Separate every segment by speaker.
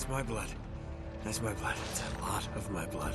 Speaker 1: That's my blood. That's my blood. It's a lot of my blood.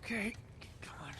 Speaker 1: Okay, come on.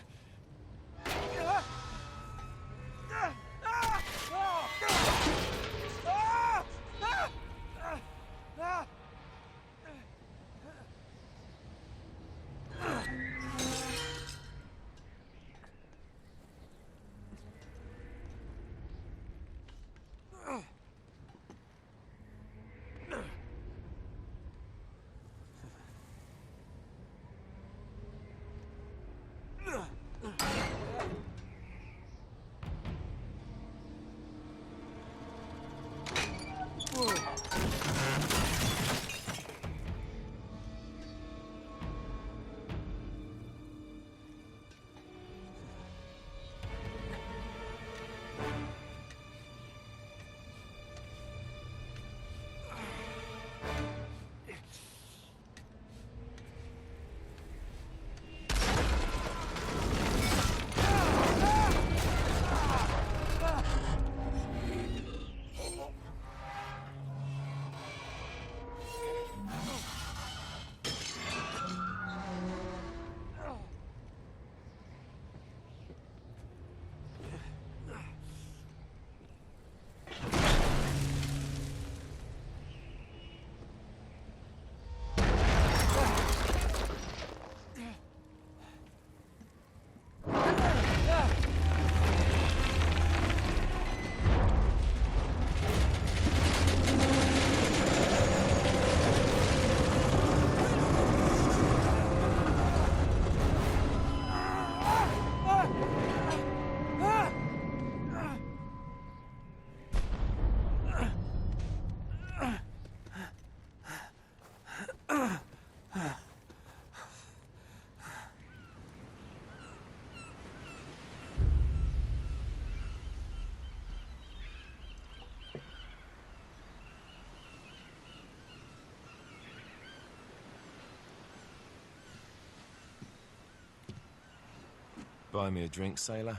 Speaker 2: Buy me a drink, sailor.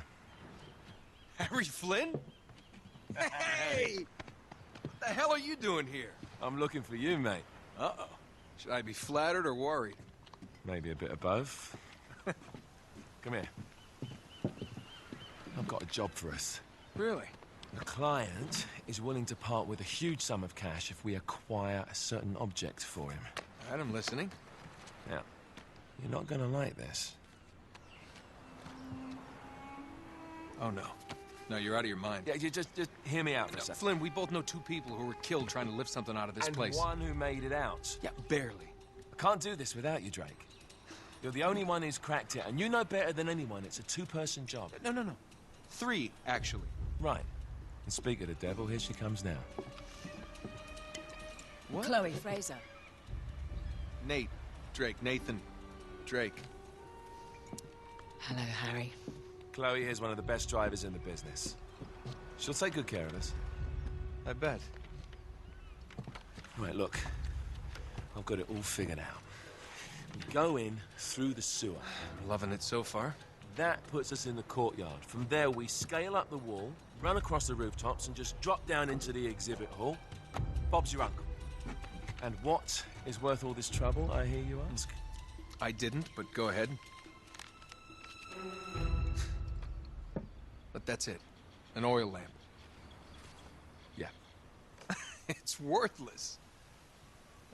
Speaker 3: Harry Flynn? Hey! What the hell are you doing here?
Speaker 2: I'm looking for you, mate.
Speaker 3: Uh-oh. Should I be flattered or worried?
Speaker 2: Maybe a bit of both. Come here. I've got a job for us.
Speaker 3: Really?
Speaker 2: The client is willing to part with a huge sum of cash if we acquire a certain object for him.
Speaker 3: All right, I'm listening.
Speaker 2: Now, you're not gonna like this.
Speaker 3: Oh, no. No, you're out of your mind.
Speaker 2: Yeah, you just hear me out for a second.
Speaker 3: Flynn, we both know two people who were killed trying to lift something out of this place.
Speaker 2: And one who made it out.
Speaker 3: Yeah, barely.
Speaker 2: I can't do this without you, Drake. You're the only one who's cracked it, and you know better than anyone it's a two-person job.
Speaker 3: No. 3, actually.
Speaker 2: Right. And speak of the devil, here she comes now.
Speaker 3: What?
Speaker 4: Chloe Fraser.
Speaker 3: Nate. Drake. Nathan. Drake.
Speaker 4: Hello, Harry.
Speaker 2: Chloe is one of the best drivers in the business. She'll take good care of us.
Speaker 3: I bet.
Speaker 2: Right, look. I've got it all figured out. We go in through the sewer.
Speaker 3: Loving it so far.
Speaker 2: That puts us in the courtyard. From there, we scale up the wall, run across the rooftops, and just drop down into the exhibit hall. Bob's your uncle. And what is worth all this trouble, I hear you ask?
Speaker 3: I didn't, but go ahead. But that's it. An oil lamp.
Speaker 2: Yeah.
Speaker 3: It's worthless.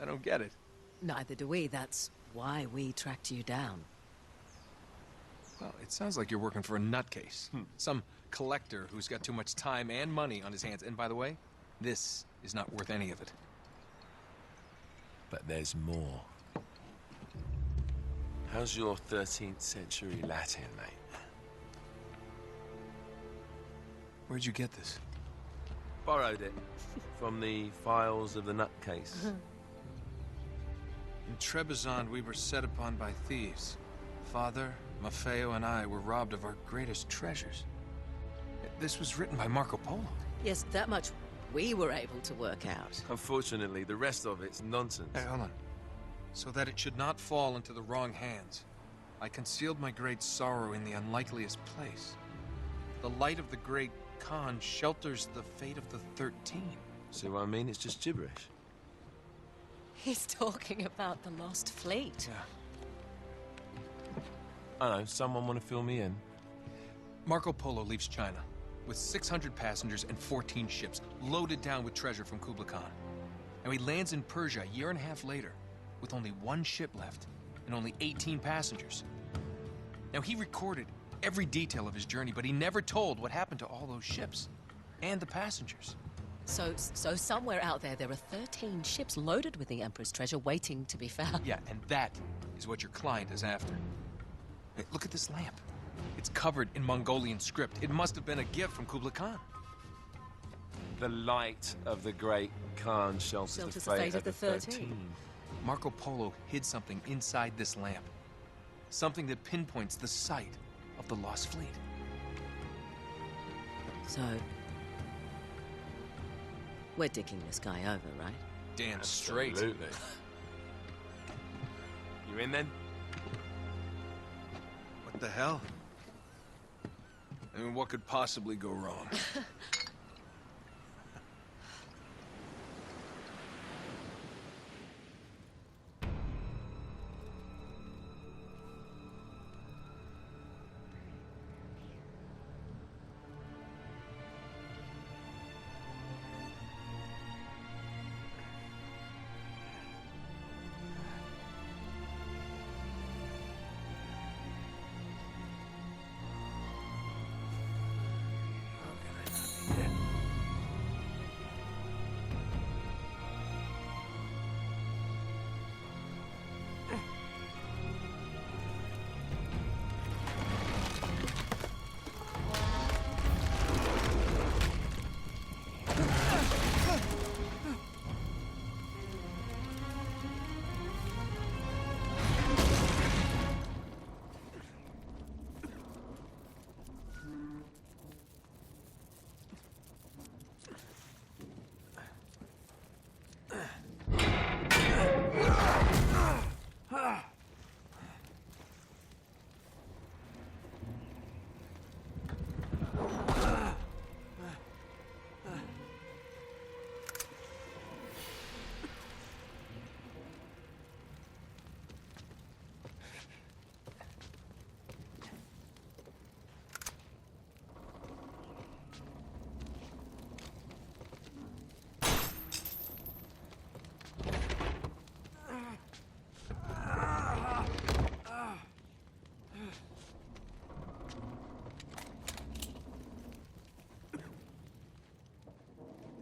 Speaker 3: I don't get it.
Speaker 4: Neither do we. That's why we tracked you down.
Speaker 3: Well, it sounds like you're working for a nutcase. Some collector who's got too much time and money on his hands. And by the way, this is not worth any of it.
Speaker 2: But there's more. How's your 13th century Latin, mate?
Speaker 3: Where'd you get this?
Speaker 2: Borrowed it from the files of the nutcase.
Speaker 3: In Trebizond, we were set upon by thieves. Father, Maffeo, and I were robbed of our greatest treasures. This was written by Marco Polo.
Speaker 4: Yes, that much we were able to work out.
Speaker 2: Unfortunately, the rest of it's nonsense.
Speaker 3: Hey, hold on. So that it should not fall into the wrong hands, I concealed my great sorrow in the unlikeliest place. The light of the great Khan shelters the fate of the 13.
Speaker 2: See what I mean? It's just gibberish.
Speaker 4: He's talking about the lost fleet.
Speaker 3: Yeah.
Speaker 2: I know, someone want to fill me in?
Speaker 3: Marco Polo leaves China with 600 passengers and 14 ships, loaded down with treasure from Kublai Khan. And he lands in Persia a year and a half later, with only one ship left and only 18 passengers. Now, he recorded every detail of his journey, but he never told what happened to all those ships and the passengers.
Speaker 4: So somewhere out there are 13 ships loaded with the Emperor's treasure waiting to be found.
Speaker 3: Yeah, and that is what your client is after. Hey, look at this lamp. It's covered in Mongolian script. It must have been a gift from Kublai Khan.
Speaker 2: The light of the great Khan shelters the fate of the 13.
Speaker 3: Marco Polo hid something inside this lamp. Something that pinpoints the site of the lost fleet.
Speaker 4: So, we're dicking this guy over, right?
Speaker 3: Damn straight.
Speaker 2: Absolutely. You in then?
Speaker 3: What the hell? I mean, what could possibly go wrong?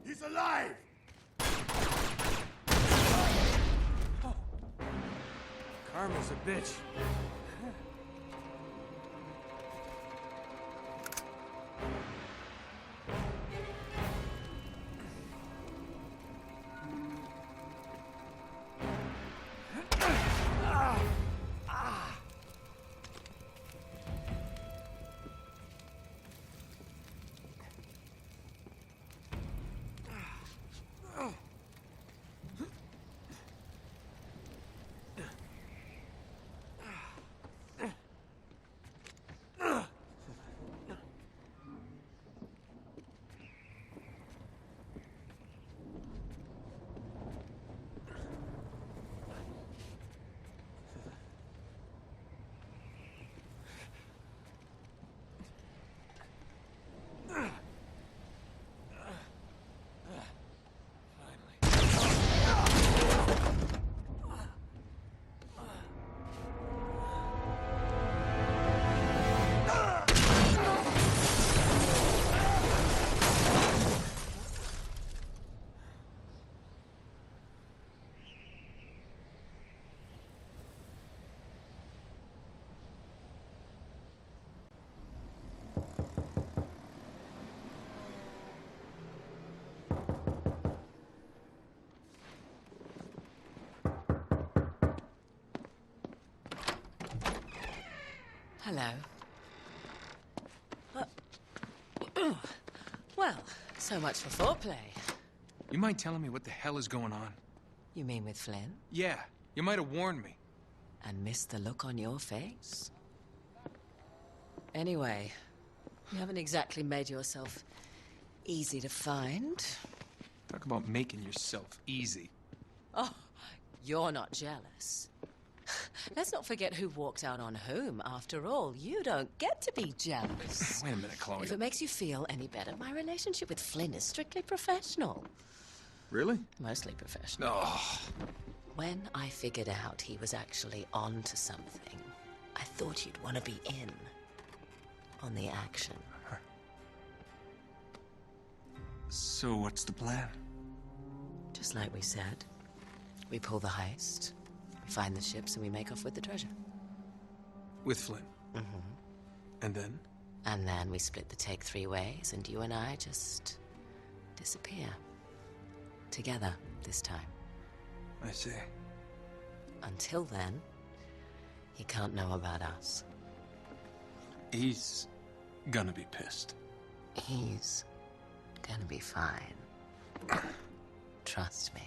Speaker 1: He's alive! Oh. Karma's a bitch.
Speaker 4: Hello. Well, so much for foreplay.
Speaker 3: You mind telling me what the hell is going on?
Speaker 4: You mean with Flynn?
Speaker 3: Yeah, you might have warned me.
Speaker 4: And missed the look on your face? Anyway, you haven't exactly made yourself easy to find.
Speaker 3: Talk about making yourself easy.
Speaker 4: Oh, you're not jealous. Let's not forget who walked out on whom. After all, you don't get to be jealous.
Speaker 3: Wait a minute, Chloe.
Speaker 4: If it makes you feel any better, my relationship with Flynn is strictly professional.
Speaker 3: Really?
Speaker 4: Mostly professional.
Speaker 3: Oh.
Speaker 4: When I figured out he was actually onto something, I thought you'd want to be in on the action.
Speaker 3: So what's the plan?
Speaker 4: Just like we said, we pull the heist, we find the ships, and we make off with the treasure.
Speaker 3: With Flynn?
Speaker 4: Mm-hmm.
Speaker 3: And then?
Speaker 4: And then we split the take 3 ways, and you and I just disappear. Together, this time.
Speaker 3: I see.
Speaker 4: Until then, he can't know about us.
Speaker 3: He's gonna be pissed.
Speaker 4: He's gonna be fine. Trust me.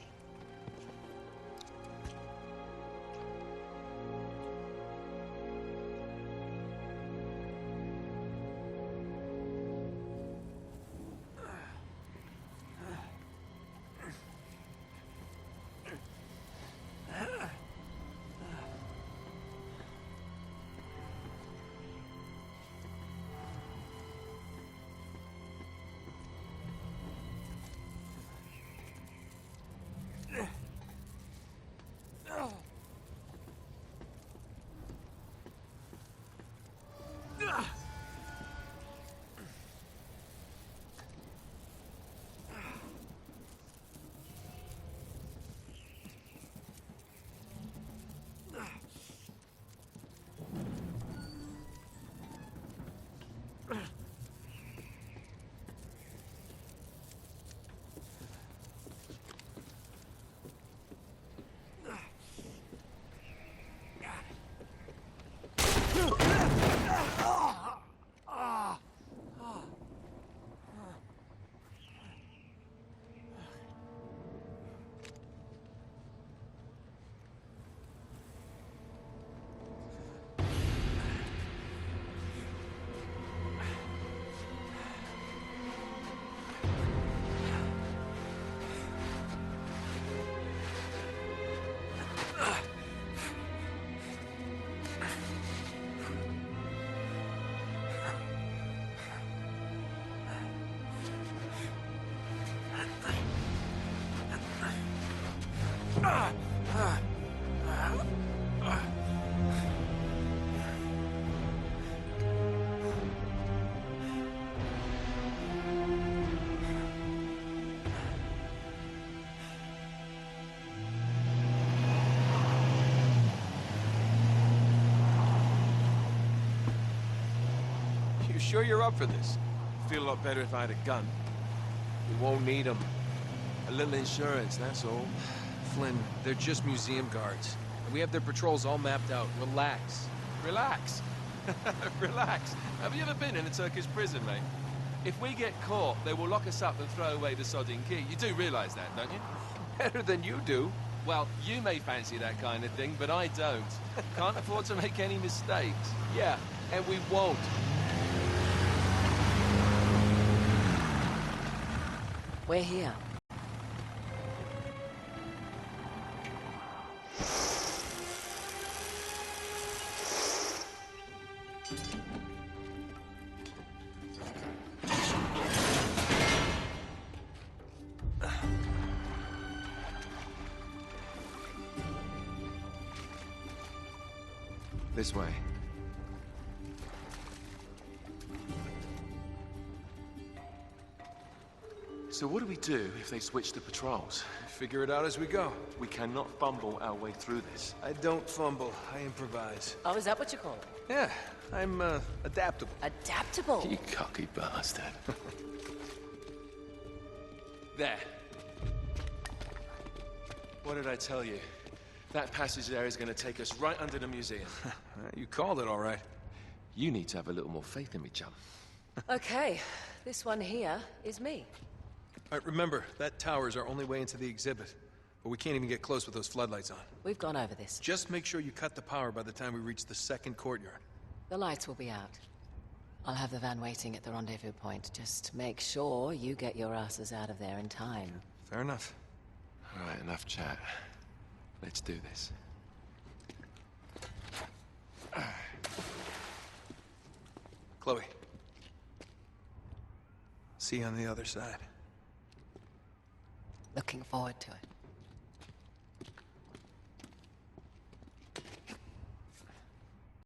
Speaker 2: You sure you're up for this? Feel a lot better if I had a gun. We won't need them. A little insurance, that's all.
Speaker 3: Flynn, they're just museum guards. And we have their patrols all mapped out. Relax.
Speaker 2: Relax. Relax. Have you ever been in a Turkish prison, mate? If we get caught, they will lock us up and throw away the sodding key. You do realize that, don't you?
Speaker 3: Better than you do.
Speaker 2: Well, you may fancy that kind of thing, but I don't. Can't afford to make any mistakes.
Speaker 3: Yeah, and we won't.
Speaker 4: We're here.
Speaker 2: This way. So what do we do if they switch the patrols?
Speaker 3: Figure it out as we go.
Speaker 2: We cannot fumble our way through this.
Speaker 3: I don't fumble, I improvise.
Speaker 4: Oh, is that what you call it?
Speaker 3: Yeah, I'm, adaptable.
Speaker 4: Adaptable.
Speaker 2: You cocky bastard. There. What did I tell you? That passage there is going to take us right under the museum.
Speaker 3: You called it all right.
Speaker 2: You need to have a little more faith in me, chum.
Speaker 4: Okay, this one here is me.
Speaker 3: All right, remember, that tower is our only way into the exhibit. But we can't even get close with those floodlights on.
Speaker 4: We've gone over this.
Speaker 3: Just make sure you cut the power by the time we reach the second courtyard.
Speaker 4: The lights will be out. I'll have the van waiting at the rendezvous point. Just make sure you get your asses out of there in time.
Speaker 3: Fair enough.
Speaker 2: All right, enough chat. Let's do this.
Speaker 3: Chloe. See you on the other side.
Speaker 4: Looking forward to it.